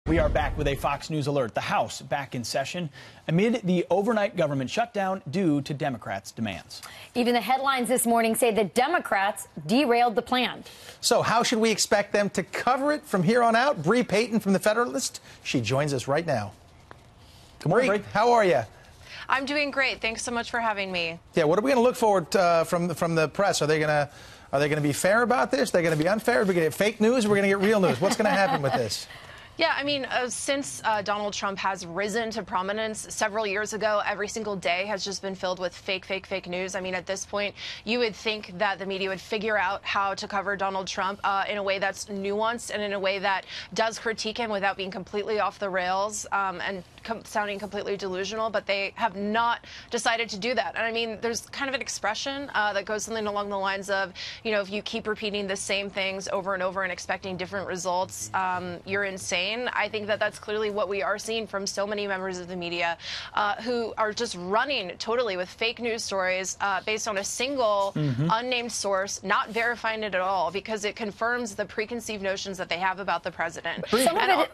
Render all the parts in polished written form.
We are back with a Fox News alert. The House back in session amid the overnight government shutdown due to Democrats' demands. Even the headlines this morning say the Democrats derailed the plan. So how should we expect them to cover it from here on out? Bre Payton from the Federalist. She joins us right now. Good morning, Bre. How are you? I'm doing great. Thanks so much for having me. Yeah, what are we going to look forward from the press? Are they going to be fair about this? Are they going to be unfair? Are we going to get fake news? Or are we going to get real news? What's going to happen with this? Yeah, I mean, since Donald Trump has risen to prominence several years ago, every single day has just been filled with fake news. I mean, at this point, you would think that the media would figure out how to cover Donald Trump in a way that's nuanced and in a way that does critique him without being completely off the rails and sounding completely delusional. But they have not decided to do that. And I mean, there's kind of an expression that goes something along the lines of, you know, if you keep repeating the same things over and over and expecting different results, you're insane. I think that that's clearly what we are seeing from so many members of the media who are just running totally with fake news stories based on a single unnamed source, not verifying it at all because it confirms the preconceived notions that they have about the president. Some of it,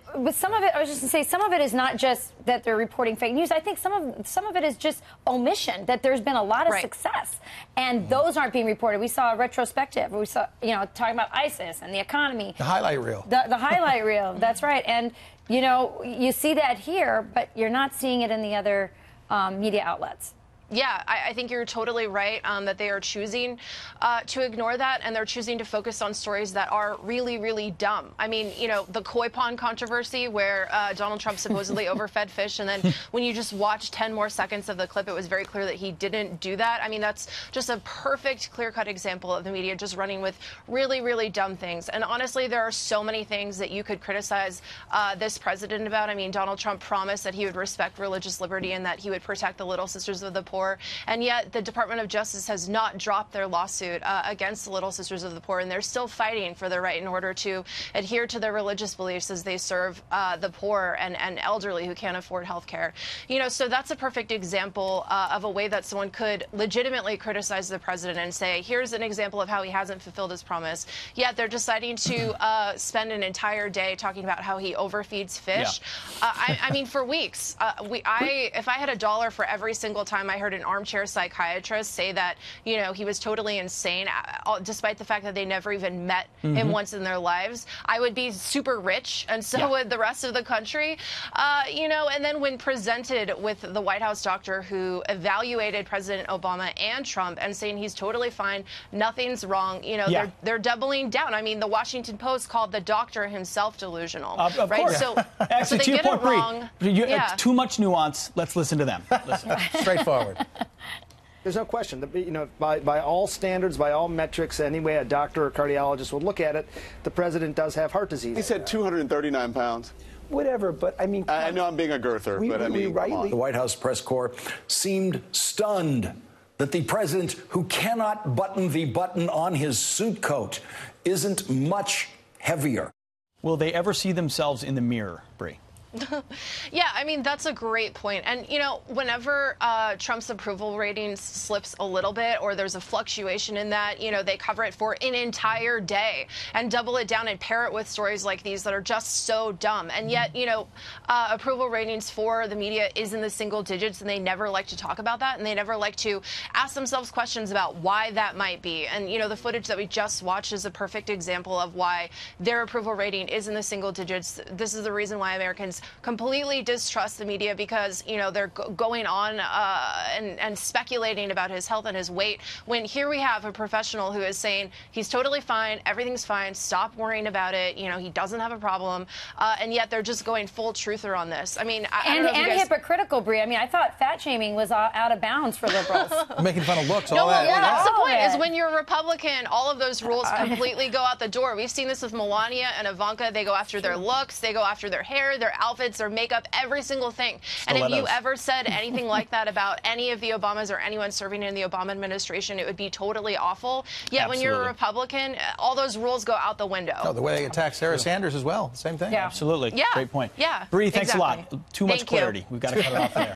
I was just going to say, some of it is not just that they're reporting fake news. I think some of it is just omission, that there's been a lot of success, and those aren't being reported. We saw a retrospective. We saw, you know, talking about ISIS and the economy. The highlight reel. The highlight reel. That's right. And, you know, you see that here, but you're not seeing it in the other media outlets. Yeah, I think you're totally right that they are choosing to ignore that, and they're choosing to focus on stories that are really, really dumb. I mean, you know, the koi pond controversy where Donald Trump supposedly overfed fish, and then when you just watch 10 more seconds of the clip, it was very clear that he didn't do that. I mean, that's just a perfect, clear-cut example of the media just running with really, really dumb things. And honestly, there are so many things that you could criticize this president about. I mean, Donald Trump promised that he would respect religious liberty and that he would protect the Little Sisters of the Poor. And yet the Department of Justice has not dropped their lawsuit against the Little Sisters of the Poor, and they're still fighting for their right in order to adhere to their religious beliefs as they serve the poor and elderly who can't afford health care. You know, so that's a perfect example of a way that someone could legitimately criticize the president and say, here's an example of how he hasn't fulfilled his promise. Yet they're deciding to spend an entire day talking about how he overfeeds fish. Yeah. I mean, for weeks, if I had $1 for every single time I heard an armchair psychiatrist say that, you know, he was totally insane, despite the fact that they never even met him once in their lives, I would be super rich, and so would the rest of the country. You know, and then when presented with the White House doctor who evaluated President Obama and Trump and saying he's totally fine, nothing's wrong, you know, they're doubling down. I mean, the Washington Post called the doctor himself delusional. Of right? course. So, actually, so they to your get point, it wrong. Too much nuance. Let's listen to them. Listen. Straightforward. There's no question that, you know, by all standards, by all metrics, any way a doctor or cardiologist would look at it, the president does have heart disease. He said 239 pounds. Whatever, but I mean, I know I'm being a girther, but I mean, The White House press corps seemed stunned that the president, who cannot button the button on his suit coat, isn't much heavier. Will they ever see themselves in the mirror, Bre? Yeah, I mean, that's a great point. And, you know, whenever Trump's approval rating slips a little bit or there's a fluctuation in that, you know, they cover it for an entire day and double it down and pair it with stories like these that are just so dumb. And yet, you know, approval ratings for the media is in the single digits, and they never like to talk about that, and they never like to ask themselves questions about why that might be. And, you know, the footage that we just watched is a perfect example of why their approval rating is in the single digits. This is the reason why Americans completely distrust the media, because, you know, they're going on and speculating about his health and his weight, when here we have a professional who is saying he's totally fine, everything's fine, stop worrying about it, you know, he doesn't have a problem, and yet they're just going full truther on this. I mean, I don't know if you guys... hypocritical, Bre. I mean, I thought fat shaming was out of bounds for liberals. Making fun of looks, no, all that. Well, that's the point, is when you're a Republican, all of those rules completely go out the door. We've seen this with Melania and Ivanka. They go after their looks, they go after their hair, their outfits, their makeup, every single thing. And if you ever said anything like that about any of the Obamas or anyone serving in the Obama administration, it would be totally awful. Yet when you're a Republican, all those rules go out the window. Oh, the way they attack Sarah Sanders as well. Same thing. Yeah. Absolutely. Yeah. Great point. Yeah. Bre, thanks a lot. Too much clarity. We've got to cut it off there.